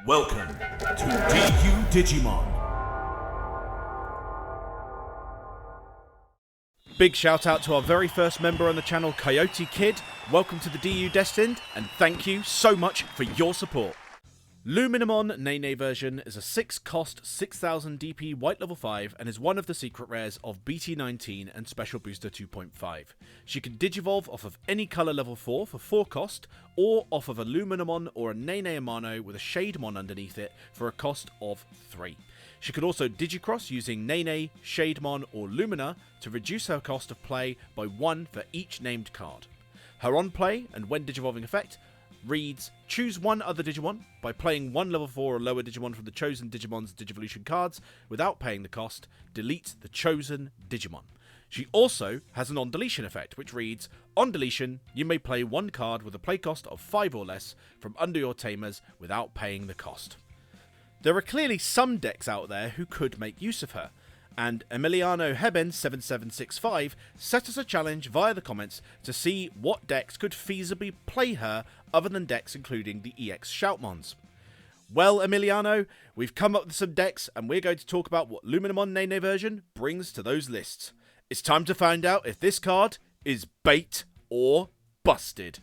Welcome to DU Digimon. Big shout out to our very first member on the channel, Coyote Kid. Welcome to the DU Destined, and thank you so much for your support. Luminamon Nene version is a 6-cost, 6000 DP white level 5 and is one of the secret rares of BT19 and Special Booster 2.5. She can digivolve off of any colour level 4 for 4 cost, or off of a Luminamon or a Nene Amano with a Shademon underneath it for a cost of 3. She could also digicross using Nene, Shademon or Lumina to reduce her cost of play by 1 for each named card. Her on play and when digivolving effect reads, choose one other Digimon by playing one level 4 or lower Digimon from the chosen Digimon's Digivolution cards without paying the cost, delete the chosen Digimon. She also has an on-deletion effect, which reads, on deletion, you may play one card with a play cost of 5 or less from under your tamers without paying the cost. There are clearly some decks out there who could make use of her, and Emiliano Heben7765 set us a challenge via the comments to see what decks could feasibly play her other than decks including the EX Shoutmons. Well, Emiliano, we've come up with some decks and we're going to talk about what Luminamon Nene version brings to those lists. It's time to find out if this card is bait or busted.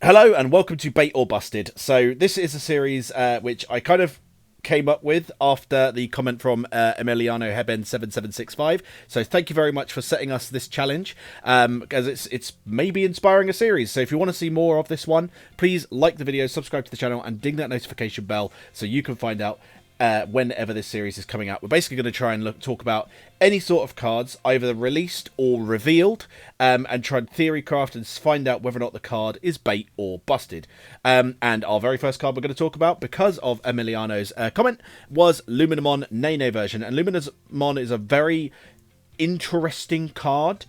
Hello and welcome to Bait or Busted. So this is a series which I kind of came up with after the comment from Emiliano Heben7765. So thank you very much for setting us this challenge, because it's maybe inspiring a series. So if you want to see more of this one, please like the video, subscribe to the channel, and ding that notification bell so you can find out whenever this series is coming out. We're basically going to try and talk about any sort of cards, either released or revealed, and try and theory craft and find out whether or not the card is bait or busted. And our very first card we're going to talk about, because of Emiliano's comment, was Luminamon Nene version. And Luminamon is a very interesting card,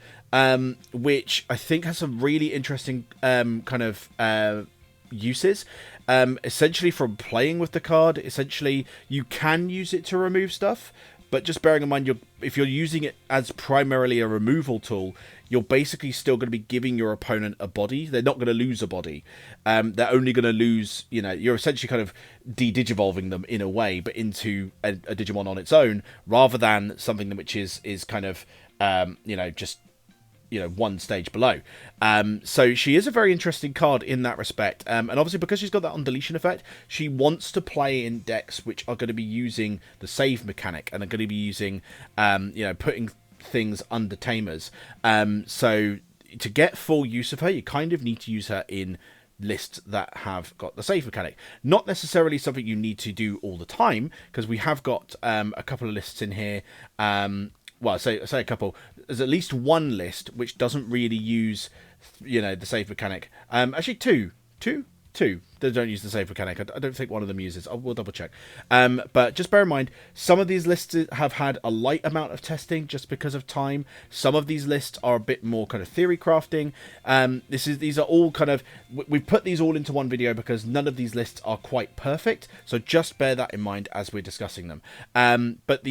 which I think has some really interesting kind of uses. Essentially, from playing with the card, essentially you can use it to remove stuff, but just bearing in mind, if you're using it as primarily a removal tool, you're basically still going to be giving your opponent a body. They're not going to lose a body. They're only going to lose, you're essentially kind of de-digivolving them in a way, but into a Digimon on its own, rather than something which is kind of, just one stage below. So she is a very interesting card in that respect. And obviously, because she's got that on deletion effect, she wants to play in decks which are going to be using the save mechanic and are going to be using, putting things under tamers. So to get full use of her, you kind of need to use her in lists that have got the save mechanic. Not necessarily something you need to do all the time, because we have got a couple of lists in here. Well, say a couple. There's at least one list which doesn't really use, the save mechanic. Actually, two. They don't use the save mechanic. I don't think one of them uses. We'll double check. But just bear in mind, some of these lists have had a light amount of testing just because of time. Some of these lists are a bit more kind of theory crafting. These are all kind of, we've put these all into one video because none of these lists are quite perfect. So just bear that in mind as we're discussing them. But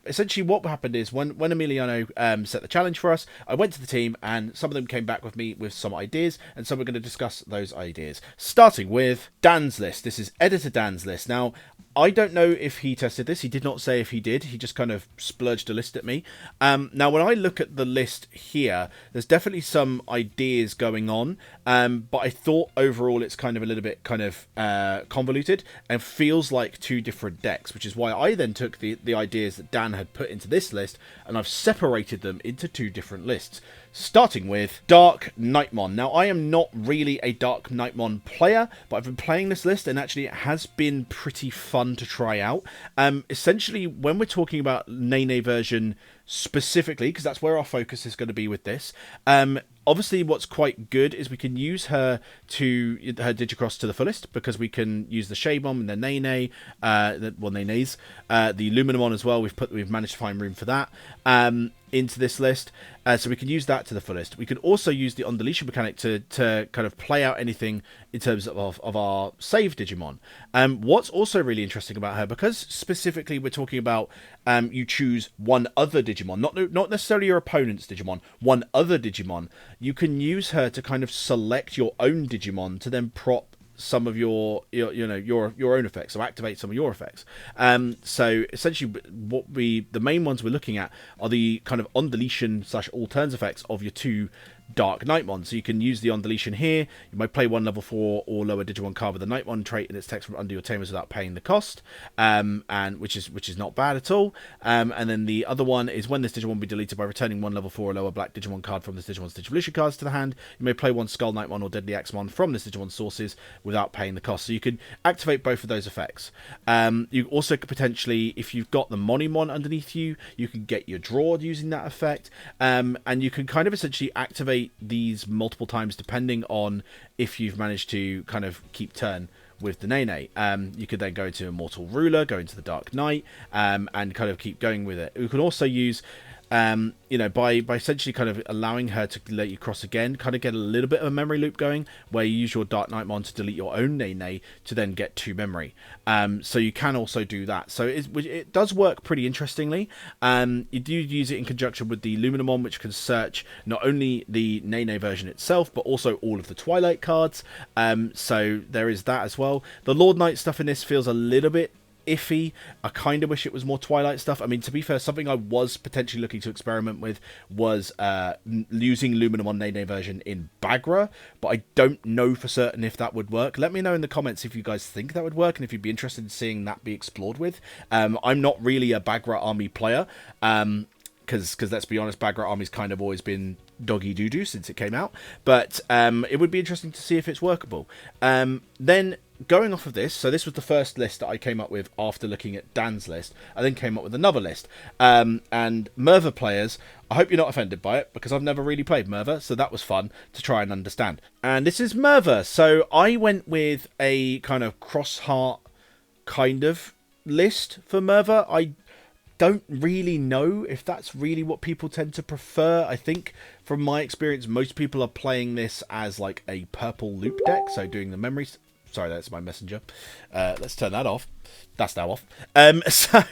essentially what happened is when Emiliano set the challenge for us, I went to the team and some of them came back with me with some ideas, and so we're going to discuss those ideas. Starting with Dan's list. This is Editor Dan's list. Now, I don't know if he tested this. He did not say if he did. He just kind of splurged a list at me. Now, when I look at the list here, there's definitely some ideas going on, but I thought overall it's kind of a little bit kind of convoluted and feels like two different decks, which is why I then took the ideas that Dan had put into this list and I've separated them into two different lists. Starting with Dark Nightmon. Now, I am not really a Dark Nightmon player, but I've been playing this list and actually it has been pretty fun to try out. Essentially, when we're talking about Nene version specifically, because that's where our focus is going to be with this, obviously what's quite good is we can use her digicross to the fullest, because we can use the Shademon and the Nene, Nenes, the Luminamon as well. We've managed to find room for that into this list, so we can use that to the fullest. We can also use the on deletion mechanic to kind of play out anything in terms of our save Digimon. What's also really interesting about her, because specifically we're talking about you choose one other Digimon, not necessarily your opponent's Digimon, one other Digimon. You can use her to kind of select your own Digimon to then prop some of your own effects, so activate some of your effects. So essentially, the main ones we're looking at are the kind of on deletion / all turns effects of your 2 Dark Nightmon. So you can use the on deletion here. You might play 1 level 4 or lower Digimon card with a Nightmon trait and its text from under your tamers without paying the cost, and which is not bad at all. And then the other one is when this Digimon will be deleted by returning 1 level 4 or lower black Digimon card from this Digimon's Digivolution cards to the hand. You may play 1 Skull Nightmon or Deadly Axemon from this Digimon sources without paying the cost. So you can activate both of those effects. You also could potentially, if you've got the Monimon underneath you, you can get your draw using that effect, and you can kind of essentially activate these multiple times depending on if you've managed to kind of keep turn with the Nene. You could then go into Immortal Ruler, go into the Dark Knight, and kind of keep going with it. You can also use by essentially kind of allowing her to let you cross again, kind of get a little bit of a memory loop going, where you use your Dark Nightmon to delete your own Nene to then get 2 memory. So you can also do that. So it does work pretty interestingly. You do use it in conjunction with the Luminamon, which can search not only the Nene version itself, but also all of the Twilight cards. So there is that as well. The Lord Knight stuff in this feels a little bit iffy. I kind of wish it was more Twilight stuff. I mean, to be fair, something I was potentially looking to experiment with was using Luminamon Nene version in Bagra, but I don't know for certain if that would work. Let me know in the comments if you guys think that would work and if you'd be interested in seeing that be explored with. I'm not really a Bagra army player, because let's be honest, Bagra army's kind of always been doggy doo-doo since it came out, but it would be interesting to see if it's workable. Then going off of this, so this was the first list that I came up with after looking at Dan's list. I then came up with another list. And Merva players, I hope you're not offended by it, because I've never really played Merva, so that was fun to try and understand. And this is Merva. So I went with a kind of cross-heart kind of list for Merva. I don't really know if that's really what people tend to prefer. I think from my experience, most people are playing this as like a purple loop deck, so doing the memories. Sorry, that's my messenger. Let's turn that off. That's now off. So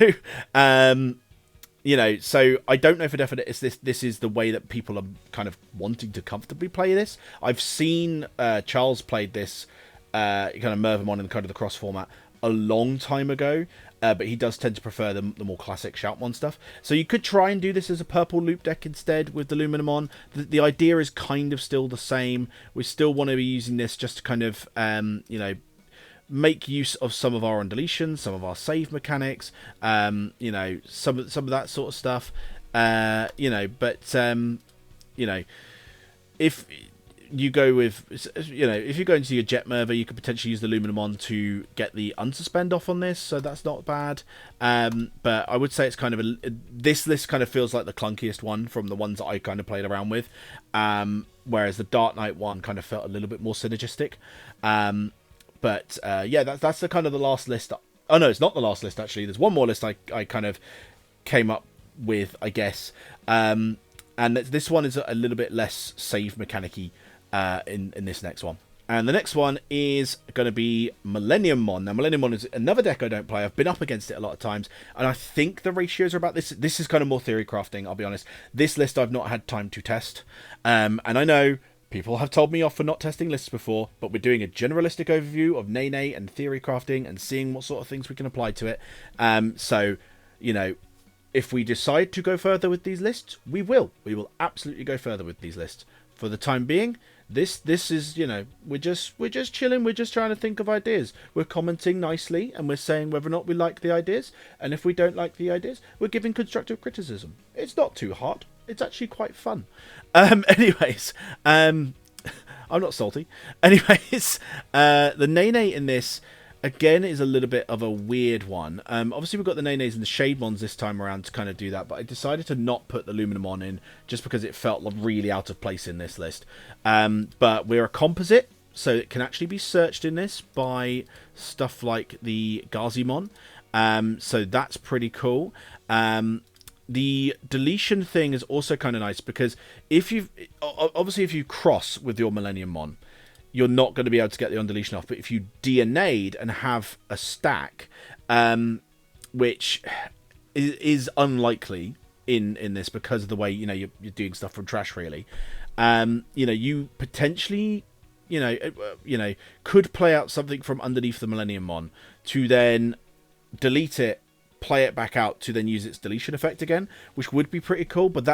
I don't know for definite if this is the way that people are kind of wanting to comfortably play this. I've seen Charles played this kind of Mervamon in kind of the cross format a long time ago, but he does tend to prefer the more classic Shoutmon stuff. So you could try and do this as a purple loop deck instead with the Luminamon. The idea is kind of still the same. We still want to be using this just to kind of, make use of some of our on deletions, some of our save mechanics, some of that sort of stuff. If you go with, if you go into your Jet Merva, you could potentially use the Luminamon to get the unsuspend off on this, so that's not bad. But I would say it's kind of this list kind of feels like the clunkiest one from the ones that I kind of played around with, whereas the Dark Knight one kind of felt a little bit more synergistic. That's the kind of the last list. Oh no, it's not the last list actually. There's one more list I kind of came up with, I guess. And this one is a little bit less save mechanic-y in this next one. And the next one is going to be Millenniummon. Now, Millenniummon is another deck I don't play. I've been up against it a lot of times, and I think the ratios are about this. This is kind of more theory crafting, I'll be honest. This list I've not had time to test. And I know people have told me off for not testing lists before, but we're doing a generalistic overview of Nene and theory crafting and seeing what sort of things we can apply to it. If we decide to go further with these lists, we will. We will absolutely go further with these lists. For the time being, this is, we're just chilling. We're just trying to think of ideas. We're commenting nicely, and we're saying whether or not we like the ideas. And if we don't like the ideas, we're giving constructive criticism. It's not too hard. It's actually quite fun. Anyways, I'm not salty. Anyways, the Nene in this, again, is a little bit of a weird one. Obviously, we've got the Nenes and the Shademons this time around to kind of do that, but I decided to not put the Luminamon in just because it felt really out of place in this list. But we're a composite, so it can actually be searched in this by stuff like the Gazimon. So that's pretty cool. The deletion thing is also kind of nice because if you cross with your Millenniummon, you're not going to be able to get the on-deletion off. But if you DNA'd and have a stack, which is unlikely in this because of the way, you're doing stuff from trash, really, you potentially could play out something from underneath the Millenniummon to then delete it, play it back out to then use its deletion effect again, which would be pretty cool. But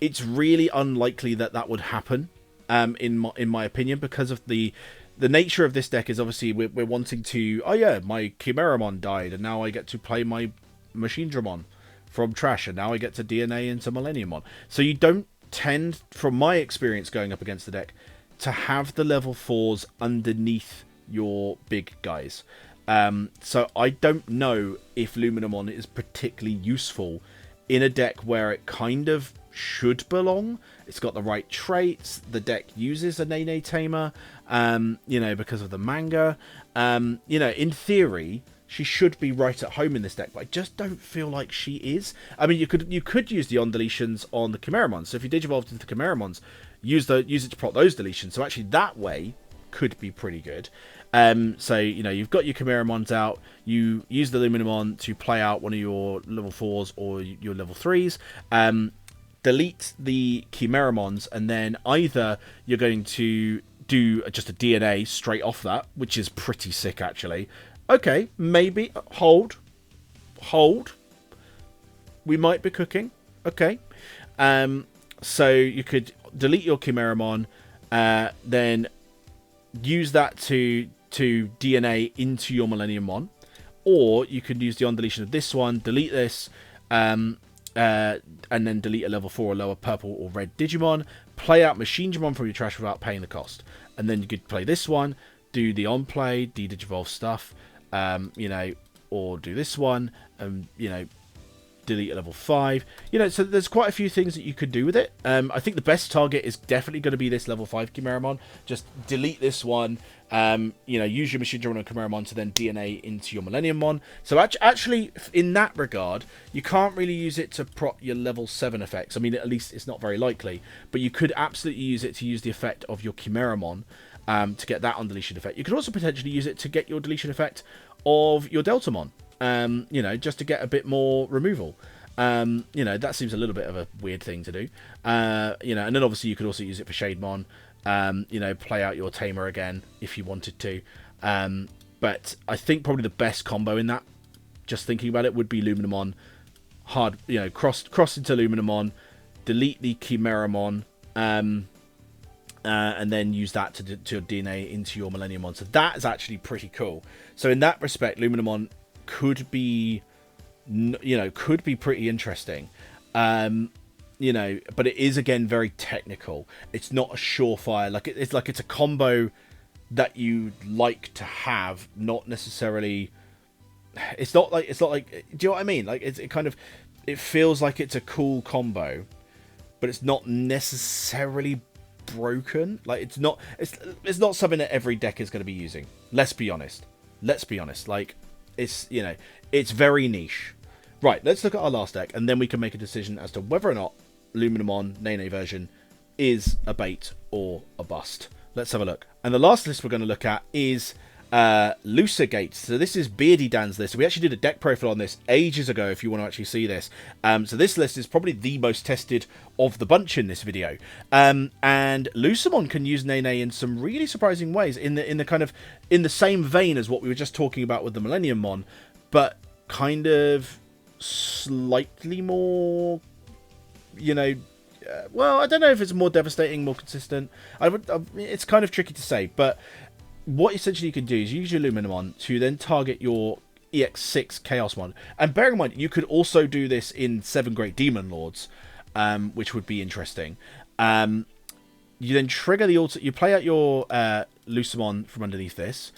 it's really unlikely that would happen, in my opinion, because of the nature of this deck is obviously we're wanting to, oh yeah, my Chimeramon died and now I get to play my Machinedramon from trash and now I get to DNA into Millenniummon. So you don't tend, from my experience going up against the deck, to have the level 4s underneath your big guys. So I don't know if Luminamon is particularly useful in a deck where it kind of should belong. It's got the right traits. The deck uses a Nene tamer, because of the manga. In theory, she should be right at home in this deck, but I just don't feel like she is. I mean, you could use the on deletions on the Chimeramons. So if you Digivolved into the Chimeramons, use it to prop those deletions. So actually, that way could be pretty good. So you've got your Chimeramons out. You use the Luminamon to play out one of your level 4s or your level 3s. Delete the Chimeramons, and then either you're going to do just a DNA straight off that, which is pretty sick actually. Okay, maybe hold. We might be cooking. Okay. So you could delete your Chimeramon, then use that to DNA into your Millenniummon, or you could use the on deletion of this one, delete this, and then delete a level 4 or lower purple or red Digimon, play out Machinedramon from your trash without paying the cost, and then you could play this one, do the on play, de-digivolve stuff, or do this one, and delete a level 5. So there's quite a few things that you could do with it. I think the best target is definitely going to be this level 5 Chimeramon. Just delete this one, use your Machinedramon and Chimeramon to then DNA into your Millenniummon. So actually, in that regard, you can't really use it to prop your level 7 effects. I mean, at least it's not very likely, but you could absolutely use it to use the effect of your Chimeramon, to get that on deletion effect. You could also potentially use it to get your deletion effect of your Deltamon. Just to get a bit more removal. That seems a little bit of a weird thing to do. And then obviously you could also use it for Shademon. Play out your Tamer again if you wanted to. But I think probably the best combo in that, just thinking about it, would be Luminamon. Cross into Luminamon, delete the Chimeramon, and then use that to DNA into your Millenniummon. So that is actually pretty cool. So in that respect, Luminamon could be pretty interesting, but it is again very technical. It's not a surefire, it's a combo that you like to have, not necessarily. It's not like do you know what I mean? It feels like it's a cool combo, but it's not necessarily broken. It's not something that every deck is going to be using. Let's be honest. It's very niche. Right, let's look at our last deck, and then we can make a decision as to whether or not Luminamon Nene version is a bait or a bust. Let's have a look. And the last list we're going to look at is Lucigate. So this is Beardy Dan's list. We actually did a deck profile on this ages ago, if you want to actually see this. So this list is probably the most tested of the bunch in this video. And Lucimon can use Nene in some really surprising ways, in the same vein as what we were just talking about with the Millenniummon, but kind of slightly more, well, I don't know if it's more devastating, more consistent. It's kind of tricky to say, but what essentially you can do is use your Luminamon to then target your EX6 Chaosmon. And bear in mind, you could also do this in 7 Great Demon Lords, which would be interesting. You then trigger the you play out your Lucimon from underneath this,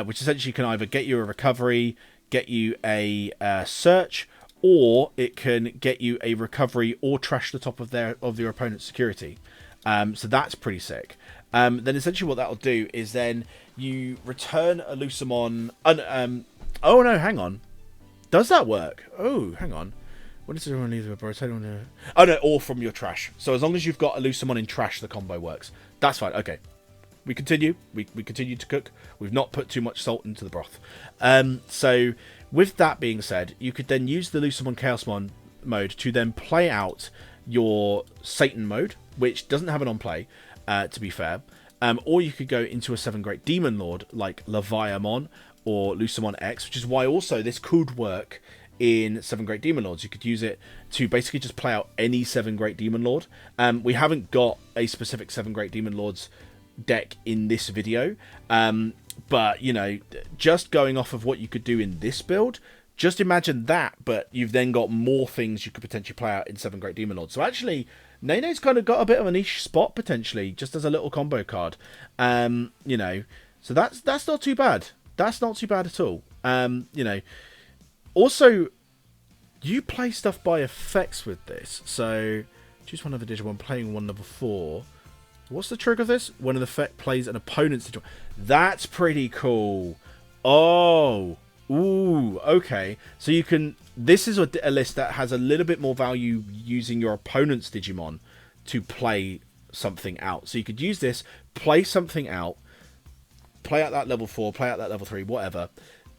which essentially can either get you a recovery, get you a search, or it can get you a recovery or trash the top of your opponent's security. So that's pretty sick. Then essentially what that'll do is then you return a Lucimon. Oh no, hang on. Does that work? Oh, hang on. What is everyone leave the Oh no, or from your trash. So as long as you've got a Lucimon in trash, the combo works. That's fine. Okay. We continue. We continue to cook. We've not put too much salt into the broth. So with that being said, you could then use the Lucimon Chaosmon mode to then play out your Satan mode, which doesn't have an on play, to be fair. Or you could go into a 7 Great Demon Lord like Leviamon or Lusamon X, which is why also this could work in 7 Great Demon Lords. You could use it to basically just play out any 7 Great Demon Lord. We haven't got a specific 7 Great Demon Lords deck in this video, but, you know, just going off of what you could do in this build, just imagine that, but you've then got more things you could potentially play out in 7 Great Demon Lords. So actually, Nene's kind of got a bit of a niche spot, potentially, just as a little combo card. You know, so that's not too bad. That's not too bad at all. You know, also, you play stuff by effects with this. So, choose one of the Digimon, playing one level 4. What's the trick of this? When an effect plays an opponent's Digimon. That's pretty cool. Oh, ooh, okay. So you can... This is a list that has a little bit more value using your opponent's Digimon to play something out. So you could use this, play something out, play out that level 4, play out that level 3, whatever.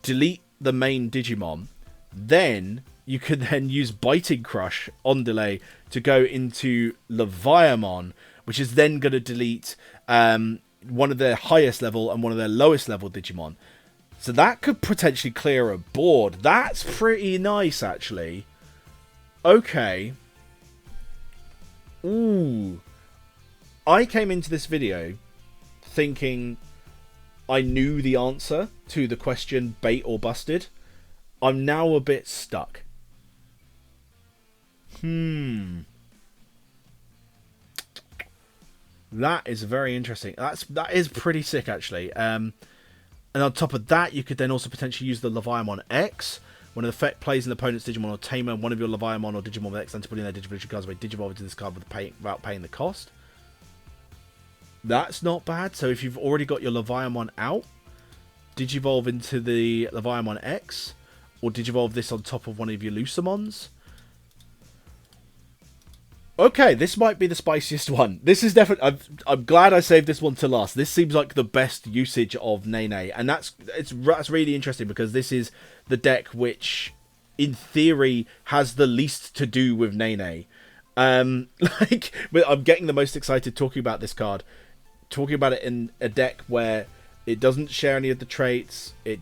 Delete the main Digimon. Then you could then use Biting Crush on delay to go into Leviamon, which is then going to delete one of their highest level and one of their lowest level Digimon. So that could potentially clear a board. That's pretty nice, actually. Okay. Ooh. I came into this video thinking I knew the answer to the question bait or busted. I'm now a bit stuck. That is very interesting. That is pretty sick, actually. And on top of that, you could then also potentially use the Leviamon X. When an effect plays an opponent's Digimon or Tamer, one of your Leviamon or Digimon with X, then to put in their Digivolution cards by Digivolve into this card without paying the cost. That's not bad. So if you've already got your Leviamon out, Digivolve into the Leviamon X, or Digivolve this on top of one of your Lusamons. Okay, this might be the spiciest one. This is definitely... I'm glad I saved this one to last. This seems like the best usage of Nene. And that's really interesting because this is the deck which, in theory, has the least to do with Nene. I'm getting the most excited talking about this card. Talking about it in a deck where it doesn't share any of the traits. It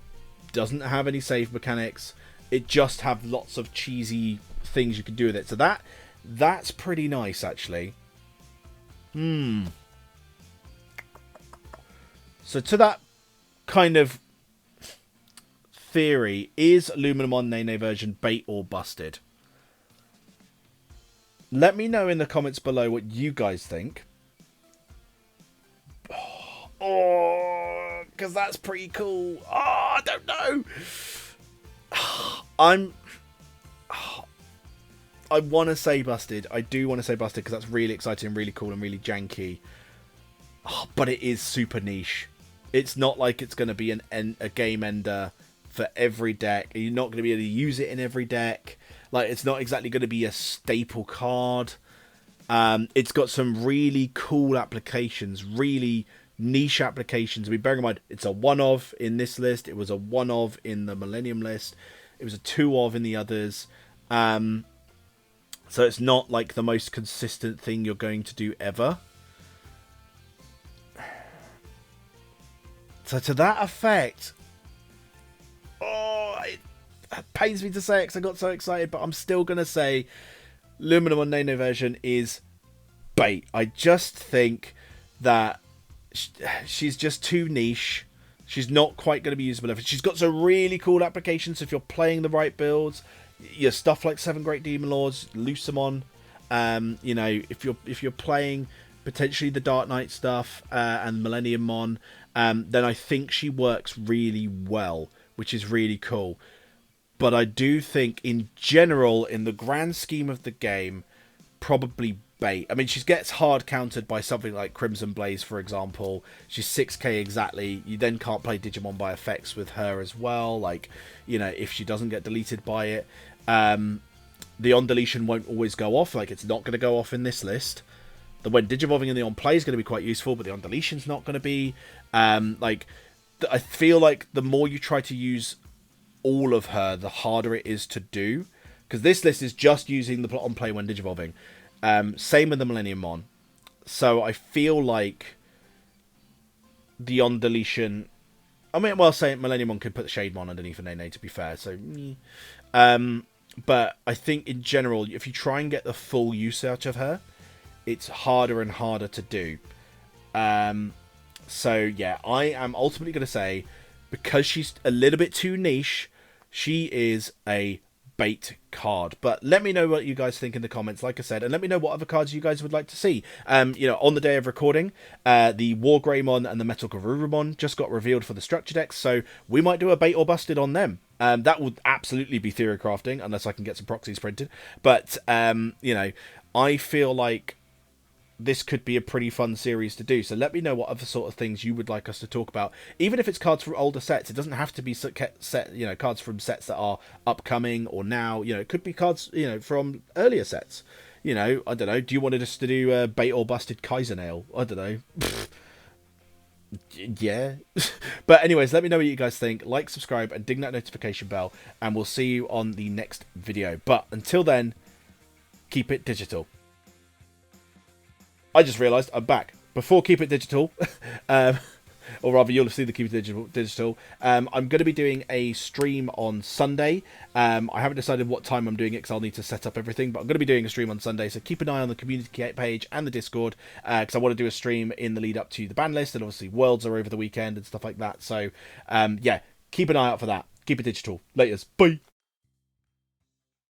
doesn't have any save mechanics. It just have lots of cheesy things you can do with it. So that's pretty nice, actually. So to that kind of theory, is Luminamon Nene version bait or busted? Let me know in the comments below what you guys think. Oh, because that's pretty cool. Oh, I don't know. I want to say busted. I do want to say busted because that's really exciting and really cool and really janky. Oh, but it is super niche. It's not like it's going to be a game ender for every deck. You're not going to be able to use it in every deck. Like, it's not exactly going to be a staple card. It's got some really cool applications, really niche applications. I mean, bearing in mind, it's a one-of in this list. It was a one-of in the Millennium list. It was a two-of in the others. So it's not like the most consistent thing you're going to do ever. So to that effect, it pains me to say it because I got so excited, but I'm still going to say Luminamon Nene version is bait. I just think that she's just too niche. She's not quite going to be usable. She's got some really cool applications if you're playing the right builds. Your stuff like 7 Great Demon Lords, Lusamon, you know, if you're playing potentially the Dark Knight stuff and Millennium Mon, then I think she works really well, which is really cool. But I do think, in general, in the grand scheme of the game, probably bait. I mean, she gets hard countered by something like Crimson Blaze, for example. She's 6k exactly. You then can't play Digimon by effects with her as well. Like, you know, if she doesn't get deleted by it. The on-deletion won't always go off. Like, it's not going to go off in this list. The when Digivolving in the on-play is going to be quite useful, but the on-deletion's not going to be. I feel like the more you try to use all of her, the harder it is to do. Because this list is just using the on-play when Digivolving. Same with the Millennium Mon. So I feel like the on deletion. I mean, well, say Millenniumon could put the Shademon underneath a Nene, to be fair. So, but I think in general, if you try and get the full use out of her, it's harder and harder to do. So yeah, I am ultimately going to say, because she's a little bit too niche, she is a bait card. But let me know what you guys think in the comments, like I said, and let me know what other cards you guys would like to see. On the day of recording, the War Greymon and the Metal Garurumon just got revealed for the structure decks, so we might do a bait or busted on them. That would absolutely be theory crafting, unless I can get some proxies printed. But I feel like this could be a pretty fun series to do. So let me know what other sort of things you would like us to talk about. Even if it's cards from older sets, it doesn't have to be cards from sets that are upcoming or now. It could be cards, from earlier sets. I don't know. Do you want us to do bait or busted Kaiser Nail? I don't know. Yeah. But anyways, let me know what you guys think. Like, subscribe, and ding that notification bell. And we'll see you on the next video. But until then, keep it digital. I just realised I'm back. Before Keep It Digital, or rather you'll see the Keep It Digital, I'm going to be doing a stream on Sunday. I haven't decided what time I'm doing it because I'll need to set up everything, but I'm going to be doing a stream on Sunday, so keep an eye on the community page and the Discord, because I want to do a stream in the lead up to the ban list, and obviously Worlds are over the weekend and stuff like that, so yeah, keep an eye out for that. Keep It Digital. Laters. Bye!